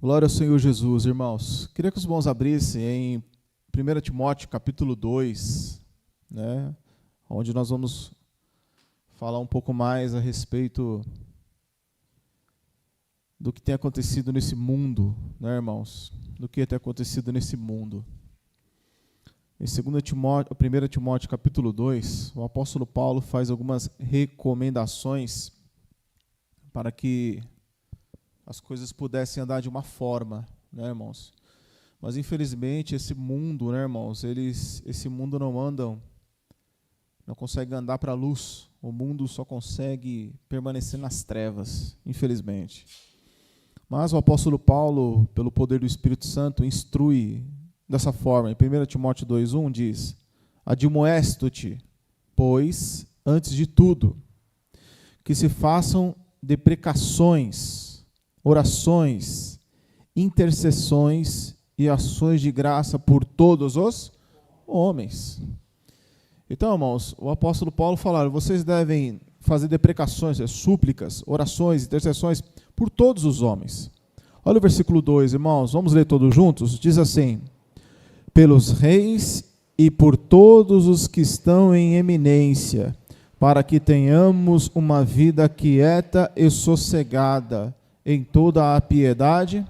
Glória ao Senhor Jesus, irmãos. Queria que os irmãos abrissem em 1 Timóteo, capítulo 2, né, onde nós vamos falar um pouco mais a respeito do que tem acontecido nesse mundo, né, irmãos? Do que tem acontecido nesse mundo. Em 1 Timóteo, capítulo 2, o apóstolo Paulo faz algumas recomendações para que as coisas pudessem andar de uma forma, né, irmãos? Mas, infelizmente, esse mundo, né, irmãos, esse mundo não consegue andar para a luz. O mundo só consegue permanecer nas trevas, infelizmente. Mas o apóstolo Paulo, pelo poder do Espírito Santo, instrui dessa forma. Em 1 Timóteo 2,1 diz: Admoesto-te, pois, antes de tudo, que se façam deprecações, orações, intercessões e ações de graça por todos os homens. Então, irmãos, o apóstolo Paulo falou: vocês devem fazer deprecações, súplicas, orações, intercessões por todos os homens. Olha o versículo 2, irmãos, vamos ler todos juntos? Diz assim: pelos reis e por todos os que estão em eminência, para que tenhamos uma vida quieta e sossegada em toda a piedade.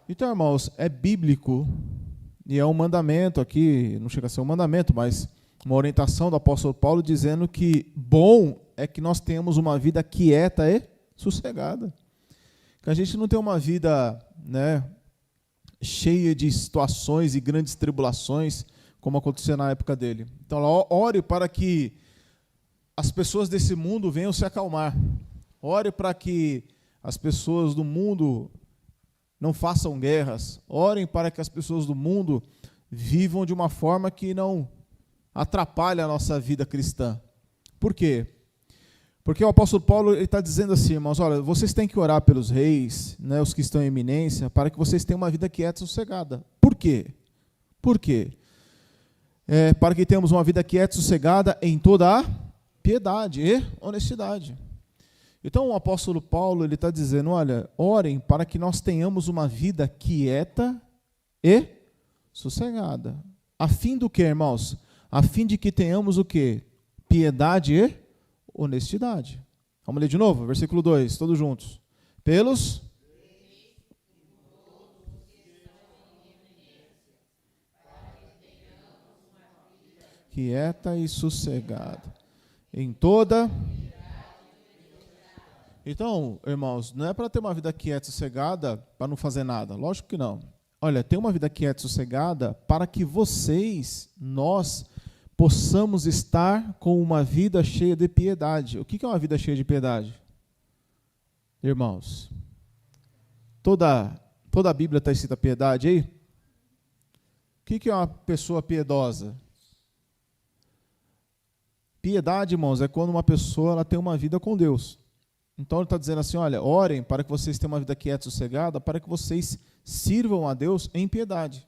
Então, irmãos, é bíblico e é um mandamento aqui, não chega a ser um mandamento, mas uma orientação do apóstolo Paulo dizendo que bom é que nós tenhamos uma vida quieta e sossegada. Que a gente não tenha uma vida, né, cheia de situações e grandes tribulações, como acontecia na época dele. Então, ore para que as pessoas desse mundo venham se acalmar. Ore para que as pessoas do mundo não façam guerras. Orem para que as pessoas do mundo vivam de uma forma que não atrapalhe a nossa vida cristã. Por quê? Porque o apóstolo Paulo está dizendo assim, irmãos, olha, vocês têm que orar pelos reis, né, os que estão em eminência, para que vocês tenham uma vida quieta e sossegada. Por quê? Por quê? Para que tenhamos uma vida quieta e sossegada em toda a piedade e honestidade. Então o apóstolo Paulo ele está dizendo, olha, orem para que nós tenhamos uma vida quieta e sossegada. A fim do quê, irmãos? A fim de que tenhamos o quê? Piedade e honestidade. Vamos ler de novo, versículo 2, todos juntos. Pelos quieta e sossegada em toda. Então, irmãos, não é para ter uma vida quieta e sossegada para não fazer nada. Lógico que não. Olha, ter uma vida quieta e sossegada para que nós, possamos estar com uma vida cheia de piedade. O que é uma vida cheia de piedade? Irmãos, toda a Bíblia está escrita piedade aí? O que é uma pessoa piedosa? Piedade, irmãos, é quando uma pessoa ela tem uma vida com Deus. Então ele está dizendo assim, olha, orem para que vocês tenham uma vida quieta e sossegada, para que vocês sirvam a Deus em piedade.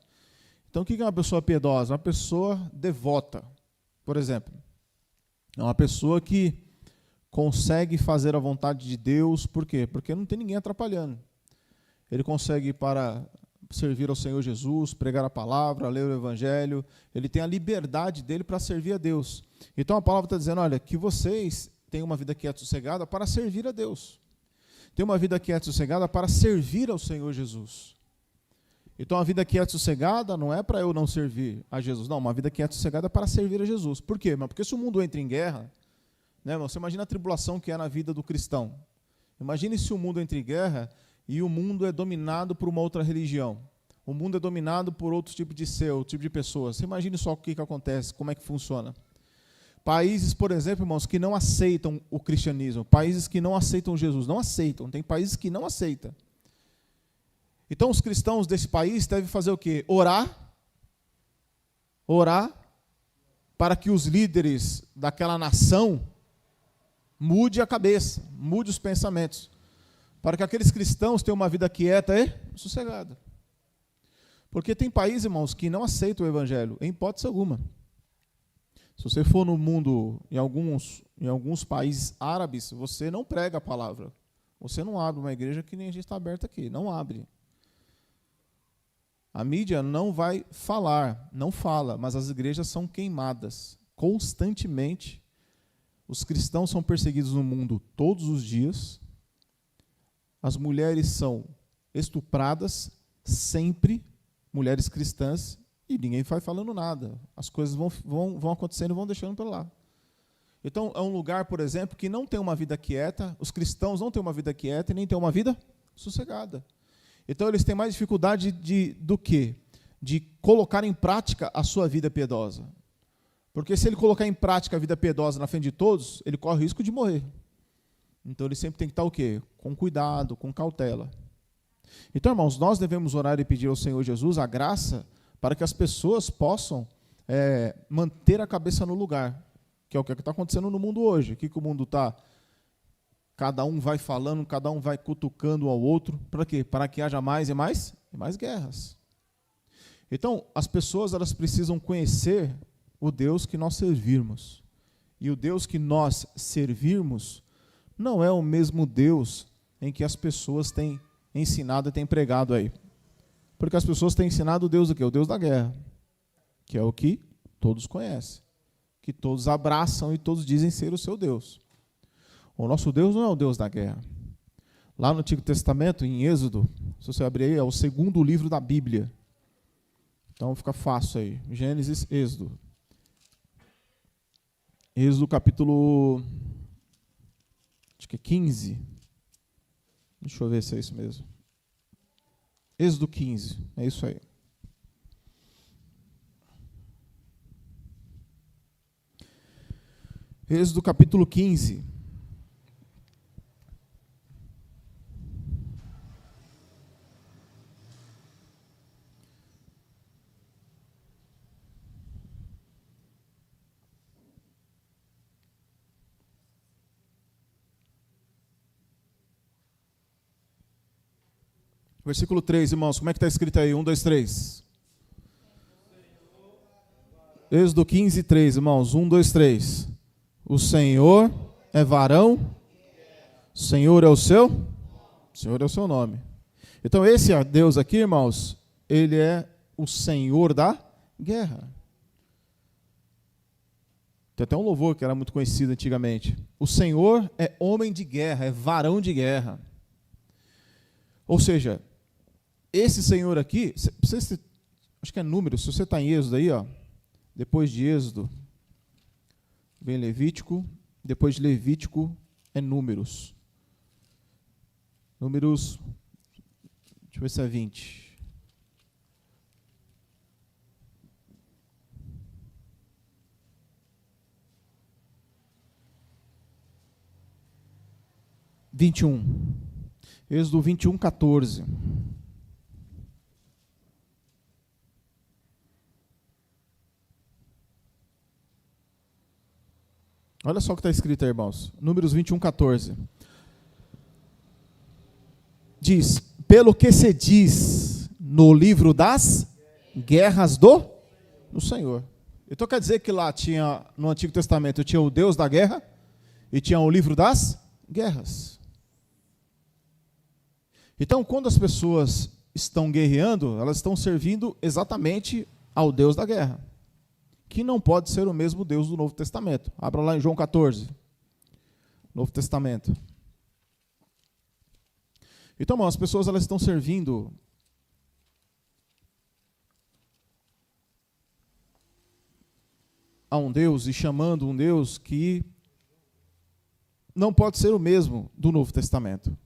Então o que é uma pessoa piedosa? Uma pessoa devota, por exemplo. É uma pessoa que consegue fazer a vontade de Deus, por quê? Porque não tem ninguém atrapalhando. Ele consegue ir para servir ao Senhor Jesus, pregar a palavra, ler o Evangelho, ele tem a liberdade dele para servir a Deus. Então a palavra está dizendo, olha, que vocês tenham uma vida quieta e sossegada para servir a Deus. Tem uma vida quieta e sossegada para servir ao Senhor Jesus. Então a vida quieta e sossegada não é para eu não servir a Jesus, não, uma vida quieta e sossegada é para servir a Jesus. Por quê? Porque se o mundo entra em guerra, né, você imagina a tribulação que é na vida do cristão. Imagine se o mundo entra em guerra e o mundo é dominado por uma outra religião. O mundo é dominado por outro tipo de ser, outro tipo de pessoas. Você imagine só o que acontece, como é que funciona. Países, por exemplo, irmãos, que não aceitam o cristianismo, países que não aceitam Jesus, não aceitam, tem países que não aceitam. Então os cristãos desse país devem fazer o quê? Orar para que os líderes daquela nação mude a cabeça, mude os pensamentos, para que aqueles cristãos tenham uma vida quieta e sossegada. Porque tem países, irmãos, que não aceitam o evangelho, em hipótese alguma. Se você for no mundo, em alguns países árabes, você não prega a palavra. Você não abre uma igreja que nem a gente está aberto aqui. Não abre. A mídia não vai falar, não fala, mas as igrejas são queimadas constantemente. Os cristãos são perseguidos no mundo todos os dias. As mulheres são estupradas sempre, mulheres cristãs, e ninguém vai falando nada. As coisas vão acontecendo e vão deixando para lá. Então, é um lugar, por exemplo, que não tem uma vida quieta, os cristãos não têm uma vida quieta e nem têm uma vida sossegada. Então, eles têm mais dificuldade do quê? De colocar em prática a sua vida piedosa. Porque se ele colocar em prática a vida piedosa na frente de todos, ele corre o risco de morrer. Então, ele sempre tem que estar o quê? Com cuidado, com cautela. Então, irmãos, nós devemos orar e pedir ao Senhor Jesus a graça para que as pessoas possam manter a cabeça no lugar, que é o que está acontecendo no mundo hoje. O que o mundo está? Cada um vai falando, cada um vai cutucando ao outro. Para quê? Para que haja mais e mais guerras. Então, as pessoas elas precisam conhecer o Deus que nós servirmos. E o Deus que nós servirmos não é o mesmo Deus em que as pessoas têm ensinado e têm pregado aí. Porque as pessoas têm ensinado o Deus do quê? O Deus da guerra, que é o que todos conhecem, que todos abraçam e todos dizem ser o seu Deus. O nosso Deus não é o Deus da guerra. Lá no Antigo Testamento, em Êxodo, se você abrir aí, é o segundo livro da Bíblia. Então fica fácil aí. Gênesis, Êxodo. Êxodo capítulo, acho que é 15. Deixa eu ver se é isso mesmo. Êxodo 15, é isso aí. Êxodo capítulo 15. Versículo 3, irmãos, como é que está escrito aí? 1, 2, 3. Êxodo 15, 3, irmãos. 1, 2, 3. O Senhor é varão, o Senhor é o seu? O Senhor é o seu nome. Então, esse Deus aqui, irmãos, ele é o Senhor da guerra. Tem até um louvor que era muito conhecido antigamente. O Senhor é homem de guerra, é varão de guerra. Ou seja, esse Senhor aqui, acho que é Números, se você está em Êxodo aí, ó, depois de Êxodo, vem Levítico, depois de Levítico é Números. Números, deixa eu ver se é 20. Êxodo 21, 14. Olha só o que está escrito aí, irmãos. Números 21, 14. Diz, pelo que se diz no livro das guerras do Senhor. Então quer dizer que lá tinha, no Antigo Testamento, tinha o Deus da guerra e tinha o livro das guerras. Então, quando as pessoas estão guerreando, elas estão servindo exatamente ao Deus da guerra, que não pode ser o mesmo Deus do Novo Testamento. Abra lá em João 14, Novo Testamento. Então, irmão, as pessoas elas estão servindo a um Deus e chamando um Deus que não pode ser o mesmo do Novo Testamento.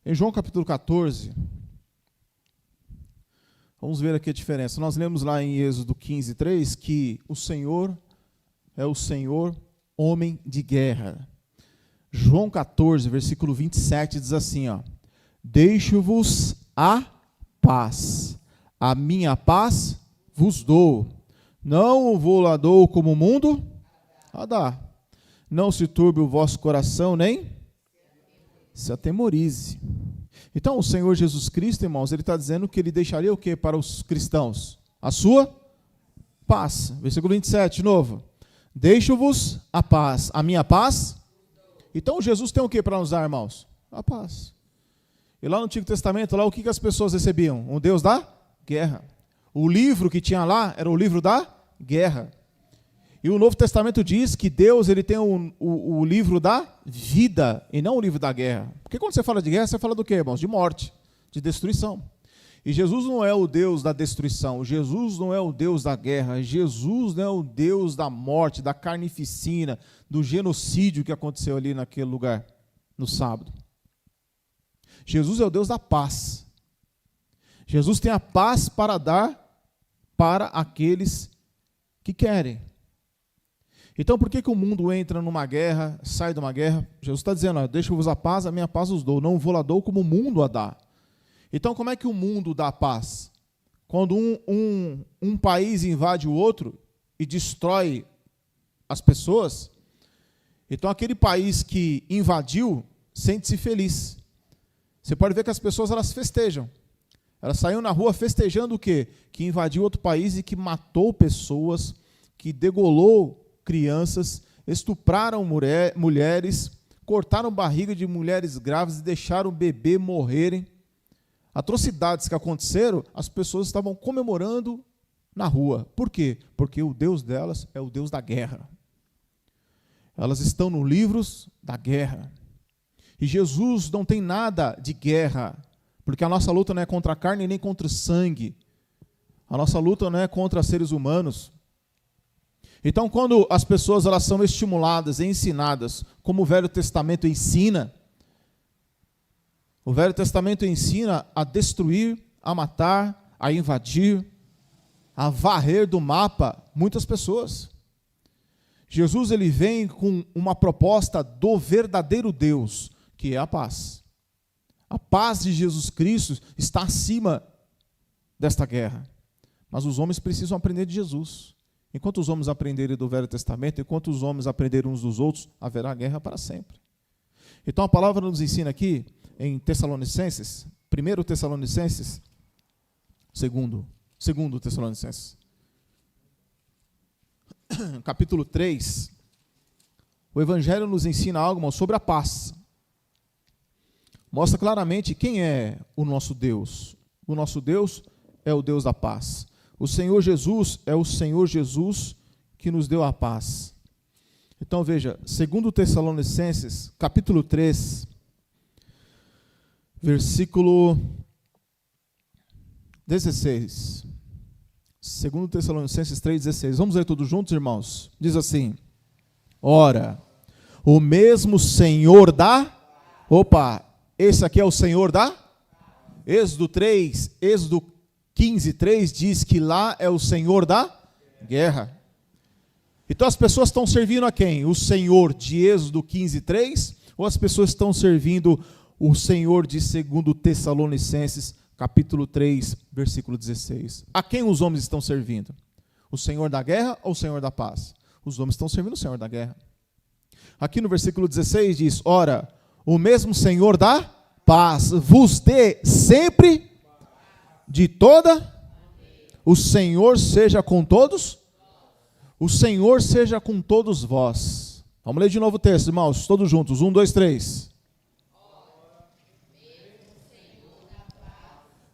Em João capítulo 14, vamos ver aqui a diferença. Nós lemos lá em Êxodo 15, 3, que o Senhor é o Senhor homem de guerra. João 14, versículo 27, diz assim, ó, deixo-vos a paz, a minha paz vos dou, não vou-la dou como o mundo a dá. Não se turbe o vosso coração, nem se atemorize. Então, o Senhor Jesus Cristo, irmãos, ele está dizendo que ele deixaria o que para os cristãos? A sua paz. Versículo 27, de novo. Deixo-vos a paz, a minha paz Então Jesus tem o que para nos dar, irmãos? A paz. E lá no Antigo Testamento, lá o que as pessoas recebiam? Um Deus da guerra. O livro que tinha lá era o livro da guerra. E o Novo Testamento diz que Deus ele tem o livro da vida e não o livro da guerra. Porque quando você fala de guerra, você fala do quê, irmãos? De morte, de destruição. E Jesus não é o Deus da destruição, Jesus não é o Deus da guerra, Jesus não é o Deus da morte, da carnificina, do genocídio que aconteceu ali naquele lugar, no sábado. Jesus é o Deus da paz. Jesus tem a paz para dar para aqueles que querem. Então, por que o mundo entra numa guerra, sai de uma guerra? Jesus está dizendo, deixa-vos a paz, a minha paz os dou, não vou lá dou como o mundo a dá. Então, como é que o mundo dá paz? Quando um país invade o outro e destrói as pessoas, então aquele país que invadiu sente-se feliz. Você pode ver que as pessoas elas festejam. Elas saíram na rua festejando o quê? Que invadiu outro país e que matou pessoas, que degolou crianças, estupraram mulheres, cortaram barriga de mulheres grávidas e deixaram o bebê morrerem. Atrocidades que aconteceram, as pessoas estavam comemorando na rua. Por quê? Porque o Deus delas é o Deus da guerra. Elas estão nos livros da guerra. E Jesus não tem nada de guerra, porque a nossa luta não é contra a carne nem contra o sangue. A nossa luta não é contra seres humanos. Então, quando as pessoas elas são estimuladas e ensinadas, como o Velho Testamento ensina, o Velho Testamento ensina a destruir, a matar, a invadir, a varrer do mapa muitas pessoas. Jesus ele vem com uma proposta do verdadeiro Deus, que é a paz. A paz de Jesus Cristo está acima desta guerra. Mas os homens precisam aprender de Jesus. Enquanto os homens aprenderem do Velho Testamento, enquanto os homens aprenderem uns dos outros, haverá guerra para sempre. Então a palavra nos ensina aqui, em Tessalonicenses, 1 Tessalonicenses, 2 Tessalonicenses, capítulo 3, o Evangelho nos ensina algo sobre a paz. Mostra claramente quem é o nosso Deus. O nosso Deus é o Deus da paz. O Senhor Jesus é o Senhor Jesus que nos deu a paz. Então veja, 2 Tessalonicenses, capítulo 3, versículo 16. 2 Tessalonicenses 3,16. Vamos ler todos juntos, irmãos? Diz assim: ora, o mesmo Senhor da... Opa, esse aqui é o Senhor da... Êxodo 3, Êxodo 15:3 diz que lá é o Senhor da guerra. Então as pessoas estão servindo a quem? O Senhor de Êxodo 15:3 ou as pessoas estão servindo o Senhor de 2 Tessalonicenses capítulo 3, versículo 16? A quem os homens estão servindo? O Senhor da guerra ou o Senhor da paz? Os homens estão servindo o Senhor da guerra. Aqui no versículo 16 diz: ora, o mesmo Senhor da paz vos dê sempre de toda, o Senhor seja com todos, o Senhor seja com todos vós. Vamos ler de novo o texto, irmãos, todos juntos, 1, 2, 3.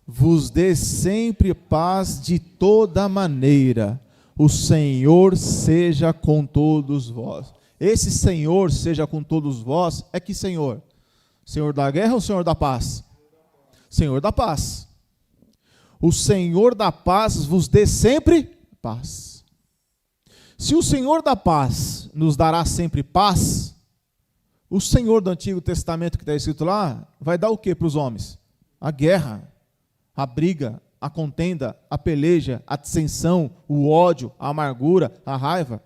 Vos dê sempre paz de toda maneira, o Senhor seja com todos vós. Esse Senhor seja com todos vós é que Senhor? Senhor da guerra ou Senhor da paz? Senhor da paz. O Senhor da paz vos dê sempre paz. Se o Senhor da paz nos dará sempre paz, o Senhor do Antigo Testamento que está escrito lá, vai dar o que para os homens? A guerra, a briga, a contenda, a peleja, a dissensão, o ódio, a amargura, a raiva.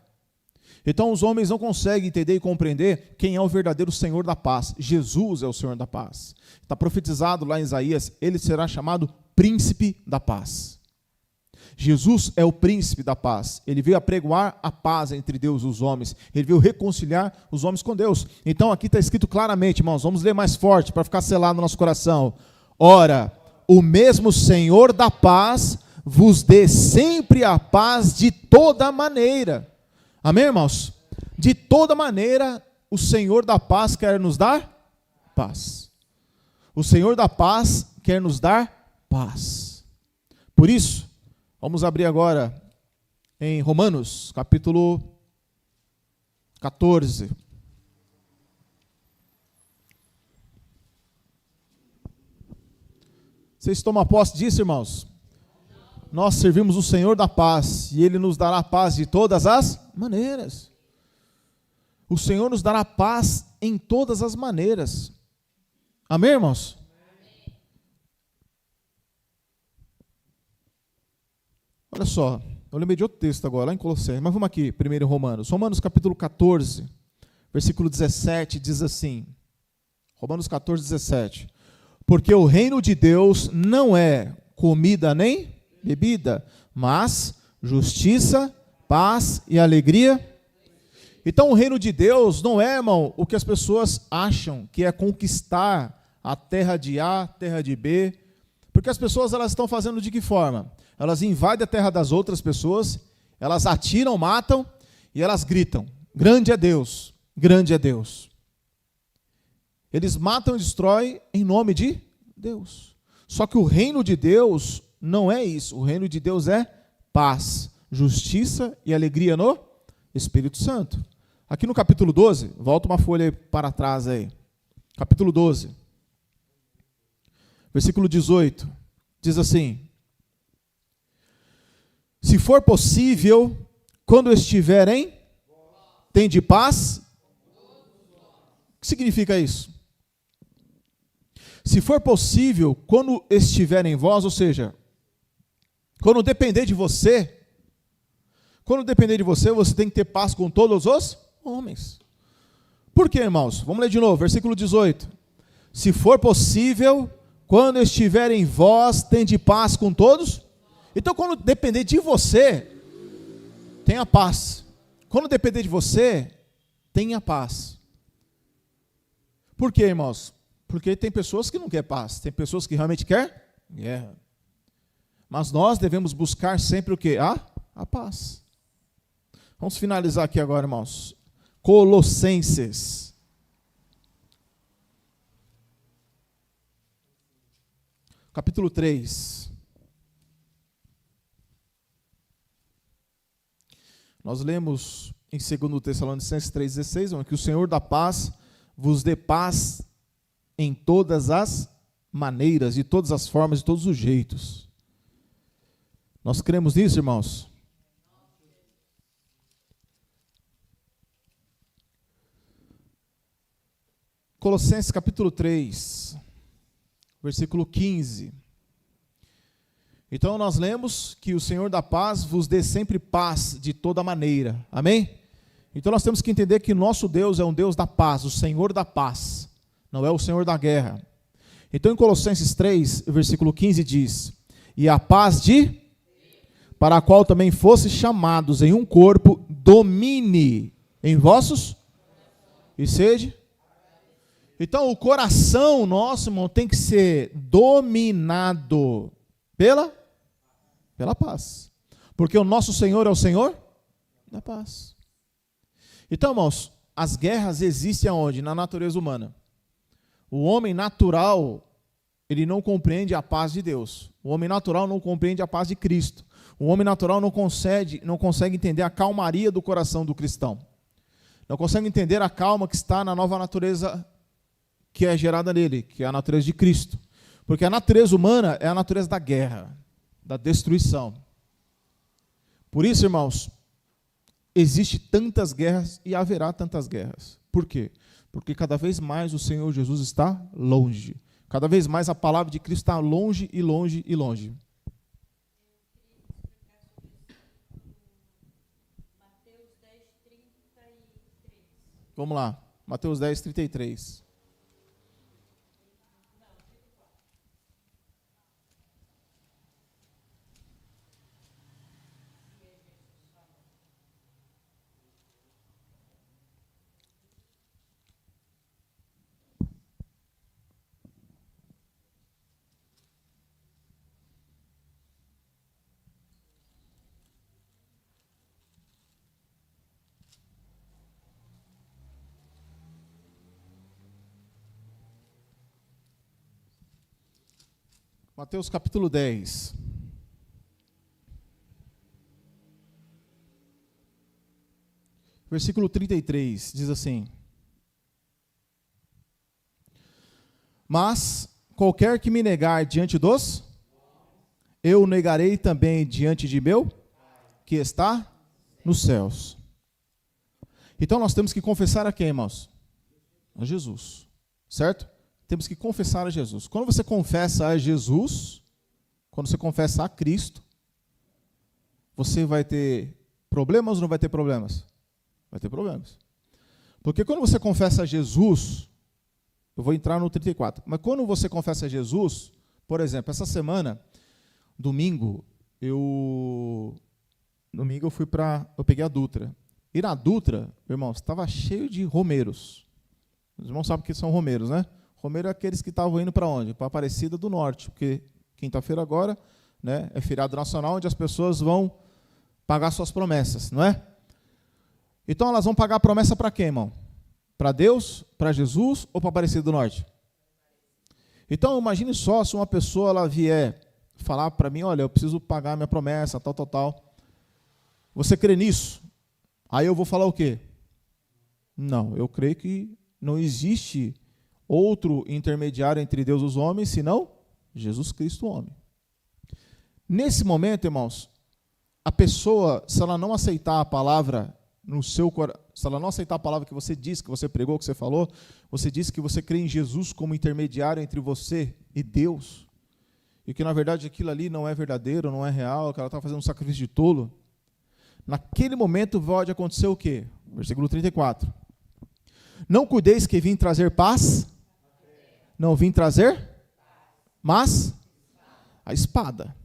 Então os homens não conseguem entender e compreender quem é o verdadeiro Senhor da paz. Jesus é o Senhor da paz. Está profetizado lá em Isaías, ele será chamado Príncipe da Paz. Jesus é o príncipe da paz. Ele veio apregoar a paz entre Deus e os homens. Ele veio reconciliar os homens com Deus. Então aqui está escrito claramente, irmãos, vamos ler mais forte para ficar selado no nosso coração. Ora, o mesmo Senhor da paz vos dê sempre a paz de toda maneira. Amém, irmãos? De toda maneira, o Senhor da paz quer nos dar paz. O Senhor da paz quer nos dar paz. Por isso, vamos abrir agora em Romanos, capítulo 14. Vocês tomam posse disso, irmãos? Nós servimos o Senhor da paz, e Ele nos dará paz de todas as maneiras. O Senhor nos dará paz em todas as maneiras. Amém, irmãos? Amém. Olha só, eu lembrei de outro texto agora, lá em Colossenses, mas vamos aqui, primeiro em Romanos. Romanos capítulo 14, versículo 17, diz assim, Romanos 14, 17. Porque o reino de Deus não é comida nem bebida, mas justiça, paz e alegria. Então o reino de Deus não é, irmão, o que as pessoas acham que é conquistar a terra de A, terra de B, porque as pessoas elas estão fazendo de que forma? Elas invadem a terra das outras pessoas, elas atiram, matam e elas gritam, grande é Deus, grande é Deus. Eles matam e destroem em nome de Deus. Só que o reino de Deus não é isso. O reino de Deus é paz, justiça e alegria no Espírito Santo. Aqui no capítulo 12, volta uma folha para trás aí. Capítulo 12, versículo 18, diz assim: se for possível, quando estiverem, tende paz. O que significa isso? Se for possível, quando estiver em vós, ou seja, quando depender de você, você tem que ter paz com todos os homens. Por quê, irmãos? Vamos ler de novo, versículo 18. Se for possível, quando estiver em vós, tende paz com todos. Então, quando depender de você, tenha paz. Quando depender de você, tenha paz. Por quê, irmãos? Porque tem pessoas que não querem paz, tem pessoas que realmente querem guerra. Mas nós devemos buscar sempre o quê? A paz. Vamos finalizar aqui agora, irmãos. Colossenses. Capítulo 3. Nós lemos em 2 Tessalonicenses 3,16, que o Senhor da paz vos dê paz em todas as maneiras, de todas as formas, de todos os jeitos. Nós cremos nisso, irmãos? Colossenses capítulo 3, versículo 15. Então nós lemos que o Senhor da paz vos dê sempre paz de toda maneira. Amém? Então nós temos que entender que nosso Deus é um Deus da paz, o Senhor da paz. Não é o Senhor da guerra. Então em Colossenses 3, versículo 15 diz: e a paz para a qual também fostes chamados em um corpo, domine em vossos e sede. Então o coração nosso, irmão, tem que ser dominado pela paz. Porque o nosso Senhor é o Senhor da paz. Então, irmãos, as guerras existem aonde? Na natureza humana. O homem natural, ele não compreende a paz de Deus. O homem natural não compreende a paz de Cristo. O homem natural não consegue entender a calmaria do coração do cristão. Não consegue entender a calma que está na nova natureza que é gerada nele, que é a natureza de Cristo. Porque a natureza humana é a natureza da guerra, da destruição. Por isso, irmãos, existe tantas guerras e haverá tantas guerras. Por quê? Porque cada vez mais o Senhor Jesus está longe. Cada vez mais a palavra de Cristo está longe e longe e longe. Vamos lá, Mateus 10, 33. Mateus capítulo 10. Versículo 33, diz assim: Mas qualquer que me negar diante dos, eu negarei também diante de meu, que está nos céus. Então nós temos que confessar a quem, irmãos? A Jesus, certo? Temos que confessar a Jesus. Quando você confessa a Jesus, quando você confessa a Cristo, você vai ter problemas ou não vai ter problemas? Vai ter problemas. Porque quando você confessa a Jesus, eu vou entrar no 34, mas quando você confessa a Jesus, por exemplo, essa semana, domingo eu peguei a Dutra. E na Dutra, irmãos, estava cheio de romeiros. Os irmãos sabem que são romeiros, né? Romeiro é aqueles que estavam indo para onde? Para Aparecida do Norte, porque quinta-feira agora, né, é feriado nacional, onde as pessoas vão pagar suas promessas, não é? Então elas vão pagar a promessa para quem, irmão? Para Deus, para Jesus ou para Aparecida do Norte? Então imagine só se uma pessoa ela vier falar para mim, olha, eu preciso pagar minha promessa, tal, tal, tal. Você crê nisso? Aí eu vou falar o quê? Não, eu creio que não existe outro intermediário entre Deus e os homens, senão Jesus Cristo, o homem. Nesse momento, irmãos, a pessoa, se ela não aceitar a palavra no seu coração, se ela não aceitar a palavra que você disse, que você pregou, que você falou, você disse que você crê em Jesus como intermediário entre você e Deus, e que na verdade aquilo ali não é verdadeiro, não é real, que ela está fazendo um sacrifício de tolo, naquele momento pode acontecer o quê? Versículo 34. Não cuideis que vim trazer paz, não vim trazer, mas a espada.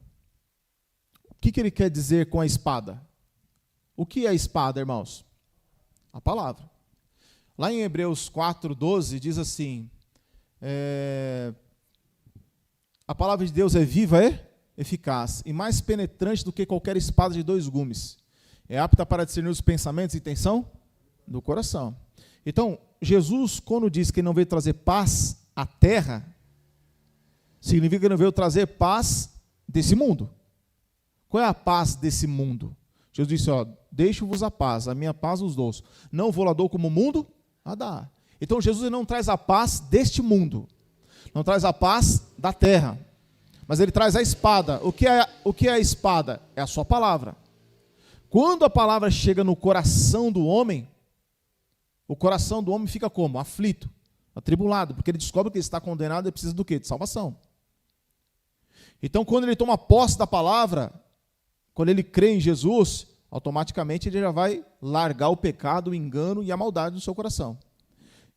O que ele quer dizer com a espada? O que é a espada, irmãos? A palavra. Lá em Hebreus 4:12 diz assim, a palavra de Deus é viva e eficaz, e mais penetrante do que qualquer espada de 2 gumes. É apta para discernir os pensamentos e intenção do coração. Então, Jesus, quando diz que não veio trazer paz à terra, significa que não veio trazer paz desse mundo. Qual é a paz desse mundo? Jesus disse, deixo-vos a paz, a minha paz os dou. Não vou lá dou como o mundo a dar. Então, Jesus não traz a paz deste mundo. Não traz a paz da terra. Mas ele traz a espada. O que é a espada? É a sua palavra. Quando a palavra chega no coração do homem, o coração do homem fica como? Aflito, atribulado, porque ele descobre que ele está condenado e precisa do quê? De salvação. Então, quando ele toma posse da palavra, quando ele crê em Jesus, automaticamente ele já vai largar o pecado, o engano e a maldade do seu coração.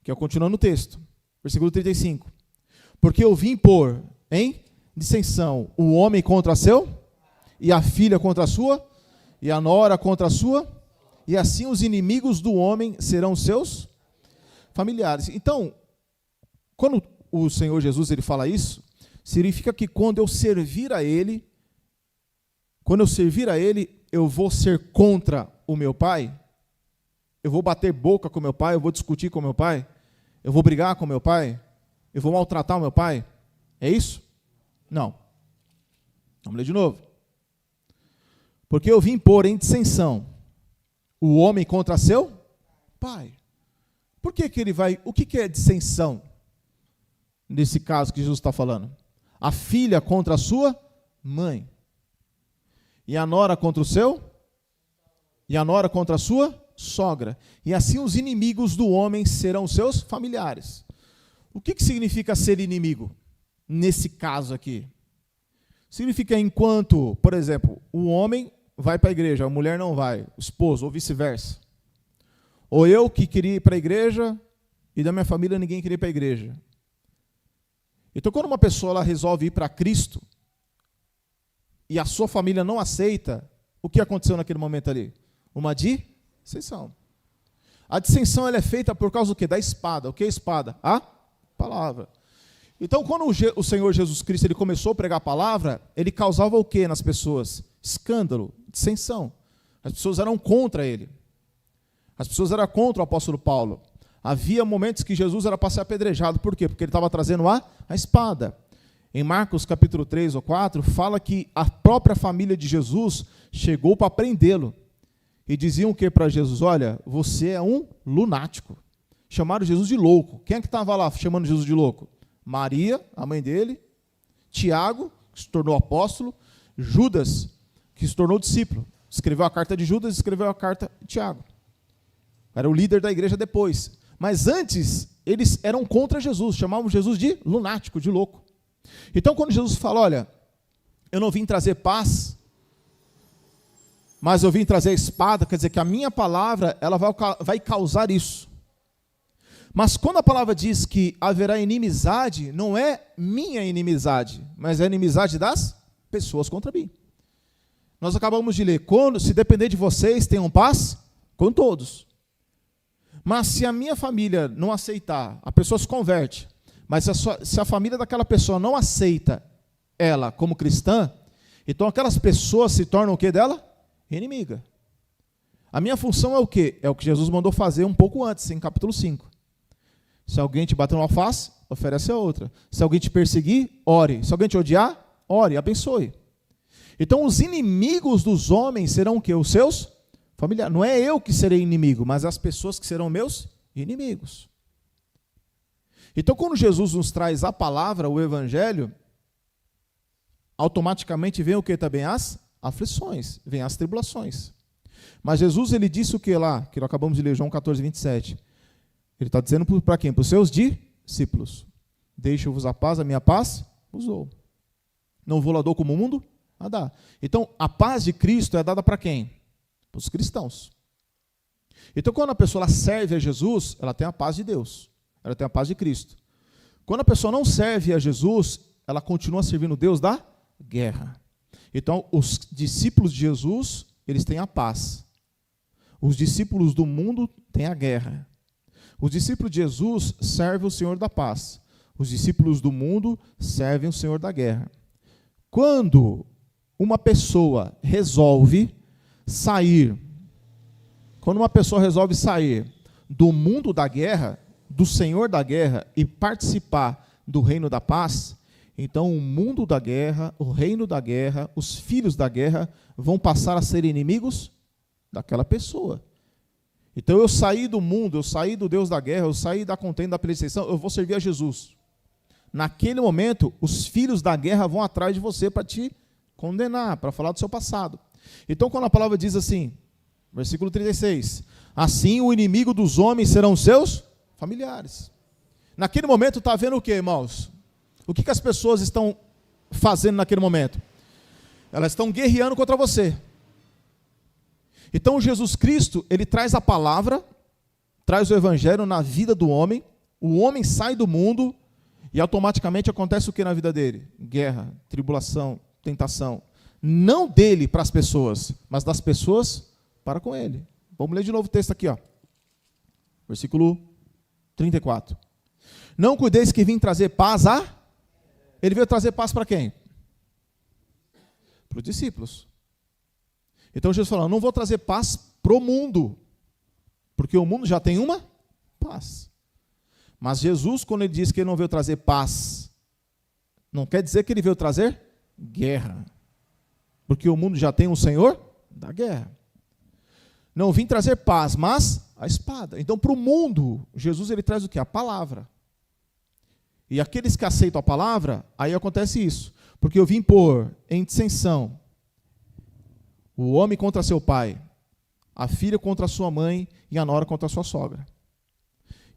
Que é continuando o texto, versículo 35. Porque eu vim pôr em dissensão o homem contra seu, e a filha contra a sua, e a nora contra a sua, e assim os inimigos do homem serão seus familiares. Então, quando o Senhor Jesus ele fala isso, significa que quando eu servir a Ele, eu vou ser contra o meu pai, eu vou bater boca com meu pai, eu vou discutir com meu pai, eu vou brigar com meu pai, eu vou maltratar o meu pai. É isso? Não. Vamos ler de novo. Porque eu vim pôr em dissensão o homem contra seu pai. Por que ele vai... O que é dissensão? Nesse caso que Jesus está falando. A filha contra a sua mãe. E a nora contra o seu? E a nora contra a sua sogra. E assim os inimigos do homem serão seus familiares. O que significa ser inimigo? Nesse caso aqui. Significa enquanto, por exemplo, o homem vai para a igreja, a mulher não vai, o esposo, ou vice-versa. Ou eu que queria ir para a igreja e da minha família ninguém queria ir para a igreja. Então, quando uma pessoa ela resolve ir para Cristo e a sua família não aceita, o que aconteceu naquele momento ali? Uma dissensão. A dissensão ela é feita por causa do quê? Da espada. O que é espada? A palavra. Então, quando o Senhor Jesus Cristo ele começou a pregar a palavra, ele causava o que nas pessoas? Escândalo, dissensão. As pessoas eram contra ele. As pessoas eram contra o apóstolo Paulo. Havia momentos que Jesus era para ser apedrejado. Por quê? Porque ele estava trazendo a espada. Em Marcos capítulo 3 ou 4, fala que a própria família de Jesus chegou para prendê-lo. E diziam o que para Jesus? Olha, você é um lunático. Chamaram Jesus de louco. Quem é que estava lá chamando Jesus de louco? Maria, a mãe dele, Tiago, que se tornou apóstolo, Judas, que se tornou discípulo. Escreveu a carta de Judas e escreveu a carta de Tiago. Era o líder da igreja depois. Mas antes, eles eram contra Jesus, chamavam Jesus de lunático, de louco. Então, quando Jesus fala, olha, eu não vim trazer paz, mas eu vim trazer a espada, quer dizer que a minha palavra ela vai causar isso. Mas quando a palavra diz que haverá inimizade, não é minha inimizade, mas é a inimizade das pessoas contra mim. Nós acabamos de ler, se depender de vocês, tenham paz com todos. Mas se a minha família não aceitar, a pessoa se converte, mas se a família daquela pessoa não aceita ela como cristã, então aquelas pessoas se tornam o que dela? Inimiga. A minha função é o quê? É o que Jesus mandou fazer um pouco antes, em capítulo 5. Se alguém te bater numa face, oferece a outra. Se alguém te perseguir, ore. Se alguém te odiar, ore, abençoe. Então os inimigos dos homens serão o quê? Os seus familiares. Não é eu que serei inimigo, mas as pessoas que serão meus inimigos. Então quando Jesus nos traz a palavra, o evangelho, automaticamente vem o que também? As aflições, vem as tribulações. Mas Jesus, ele disse o que lá? Que nós acabamos de ler, João 14, 27. Ele está dizendo para quem? Para os seus discípulos. Deixo-vos a paz, a minha paz vos dou. Não vou lá dou como o mundo a dá. Então, a paz de Cristo é dada para quem? Para os cristãos. Então, quando a pessoa serve a Jesus, ela tem a paz de Deus. Ela tem a paz de Cristo. Quando a pessoa não serve a Jesus, ela continua servindo Deus da guerra. Então, os discípulos de Jesus, eles têm a paz. Os discípulos do mundo têm a guerra. Os discípulos de Jesus servem o Senhor da paz. Os discípulos do mundo servem o Senhor da guerra. Quando uma pessoa resolve sair do mundo da guerra, do Senhor da guerra, e participar do reino da paz, então o mundo da guerra, o reino da guerra, os filhos da guerra vão passar a ser inimigos daquela pessoa. Então eu saí do mundo, eu saí do Deus da guerra, eu saí da contenda, da perseguição, eu vou servir a Jesus. Naquele momento, os filhos da guerra vão atrás de você para te condenar, para falar do seu passado. Então quando a palavra diz assim, versículo 36, assim o inimigo dos homens serão seus familiares. Naquele momento está vendo o que, irmãos? O que as pessoas estão fazendo naquele momento? Elas estão guerreando contra você. Então Jesus Cristo, ele traz a palavra, traz o evangelho na vida do homem, o homem sai do mundo e automaticamente acontece o que na vida dele? Guerra, tribulação, tentação. Não dele para as pessoas, mas das pessoas para com ele. Vamos ler de novo o texto aqui, ó. Versículo 34. Não cuideis que vim trazer paz a... Ele veio trazer paz para quem? Para os discípulos. Então Jesus falou, não vou trazer paz para o mundo, porque o mundo já tem uma paz. Mas Jesus, quando ele diz que ele não veio trazer paz, não quer dizer que ele veio trazer guerra, porque o mundo já tem um Senhor da guerra. Não vim trazer paz, mas a espada. Então para o mundo, Jesus ele traz o quê? A palavra. E aqueles que aceitam a palavra, aí acontece isso. Porque eu vim pôr em dissensão o homem contra seu pai, a filha contra a sua mãe e a nora contra a sua sogra.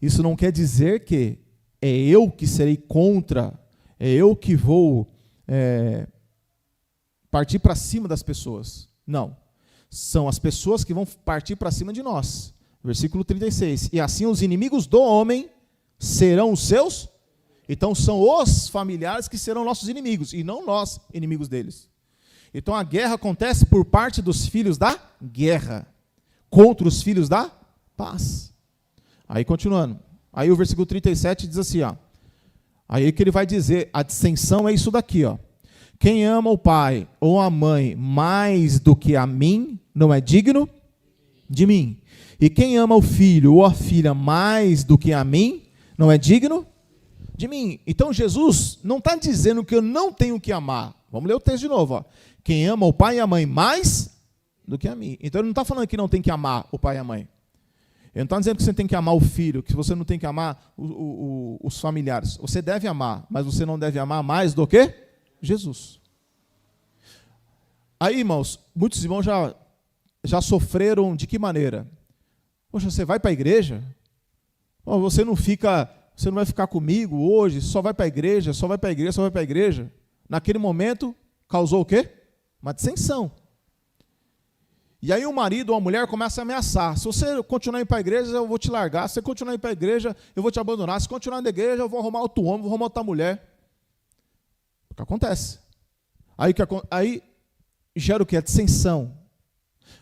Isso não quer dizer que é eu que serei contra, é eu que vou partir para cima das pessoas. Não. São as pessoas que vão partir para cima de nós. Versículo 36. E assim os inimigos do homem serão os seus. Então são os familiares que serão nossos inimigos, e não nós, inimigos deles. Então a guerra acontece por parte dos filhos da guerra, contra os filhos da paz. Aí continuando, aí o versículo 37 diz assim, ó, aí que ele vai dizer, a dissensão é isso daqui, ó. Quem ama o pai ou a mãe mais do que a mim, não é digno de mim. E quem ama o filho ou a filha mais do que a mim, não é digno de mim. Então Jesus não está dizendo que eu não tenho que amar. Vamos ler o texto de novo. Ó. Quem ama o pai e a mãe mais do que a mim. Então ele não está falando que não tem que amar o pai e a mãe. Ele não está dizendo que você tem que amar o filho, que você não tem que amar os familiares. Você deve amar, mas você não deve amar mais do que Jesus. Aí, irmãos, muitos irmãos já sofreram de que maneira? Poxa, você vai para a igreja? Oh, você não vai ficar comigo hoje, só vai para a igreja, só vai para a igreja, só vai para a igreja. Naquele momento, causou o quê? Uma dissensão. E aí o marido ou a mulher começa a ameaçar. Se você continuar indo para a igreja, eu vou te largar. Se você continuar indo para a igreja, eu vou te abandonar. Se continuar na igreja, eu vou arrumar outro homem, vou arrumar outra mulher. O que acontece? Aí gera o quê? A dissensão.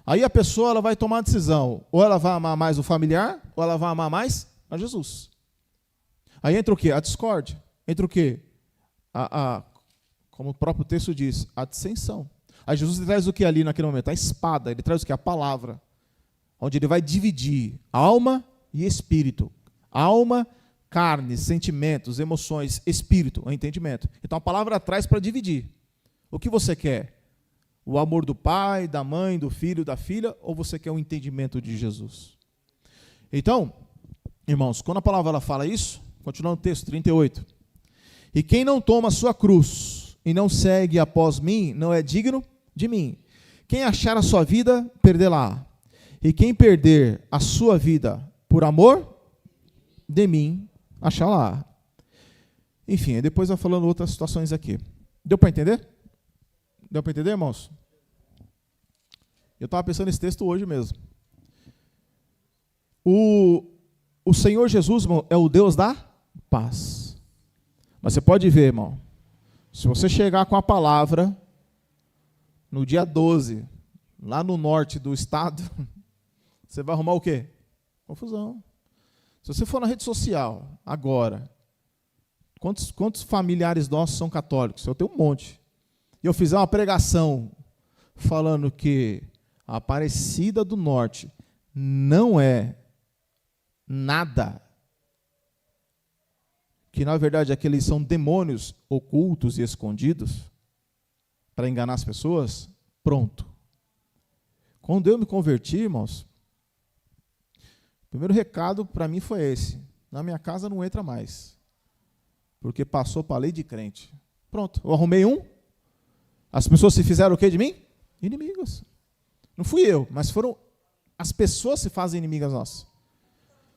Aí a pessoa ela vai tomar uma decisão. Ou ela vai amar mais o familiar, ou ela vai amar mais a Jesus. Aí entra o quê? A discórdia. Entra o quê? Como o próprio texto diz, a dissensão. Aí Jesus traz o que ali naquele momento? A espada. Ele traz o que? A palavra. Onde ele vai dividir alma e espírito. Alma, carne, sentimentos, emoções, espírito, o entendimento. Então a palavra traz para dividir. O que você quer? O amor do pai, da mãe, do filho, da filha, ou você quer o entendimento de Jesus? Então, irmãos, quando a palavra ela fala isso, continuando o texto, 38. E quem não toma a sua cruz e não segue após mim, não é digno de mim. Quem achar a sua vida, perdê-la. E quem perder a sua vida por amor de mim, achá-la. Enfim, depois vai falando outras situações aqui. Deu para entender? Deu para entender, irmãos? Eu estava pensando nesse texto hoje mesmo. O Senhor Jesus, irmão, é o Deus da paz. Mas você pode ver, irmão, se você chegar com a palavra no dia 12, lá no norte do estado, você vai arrumar o quê? Confusão. Se você for na rede social, agora, quantos familiares nossos são católicos? Eu tenho um monte. E eu fizer uma pregação falando que a Aparecida do Norte não é nada, que na verdade aqueles são demônios ocultos e escondidos para enganar as pessoas, pronto. Quando eu me converti, irmãos, o primeiro recado para mim foi esse: na minha casa não entra mais, porque passou para a lei de crente. Pronto, eu arrumei um. As pessoas se fizeram o quê de mim? Inimigas. Não fui eu, mas foram as pessoas que se fazem inimigas nossas.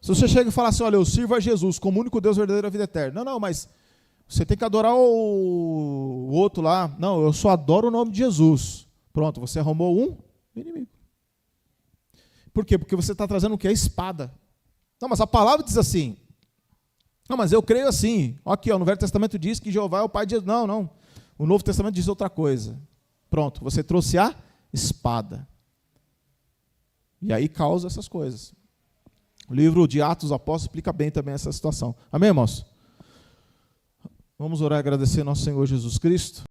Se você chega e fala assim, olha, eu sirvo a Jesus como único Deus verdadeiro da vida eterna. Não, mas você tem que adorar o outro lá. Não, eu só adoro o nome de Jesus. Pronto, você arrumou um inimigo. Por quê? Porque você está trazendo o que? A espada. Não, mas a palavra diz assim. Não, mas eu creio assim. Aqui, ó, no Velho Testamento diz que Jeová é o Pai de Jesus. Não, não. O Novo Testamento diz outra coisa. Pronto, você trouxe a espada. E aí causa essas coisas. O livro de Atos dos Apóstolos explica bem também essa situação. Amém, irmãos? Vamos orar e agradecer ao nosso Senhor Jesus Cristo.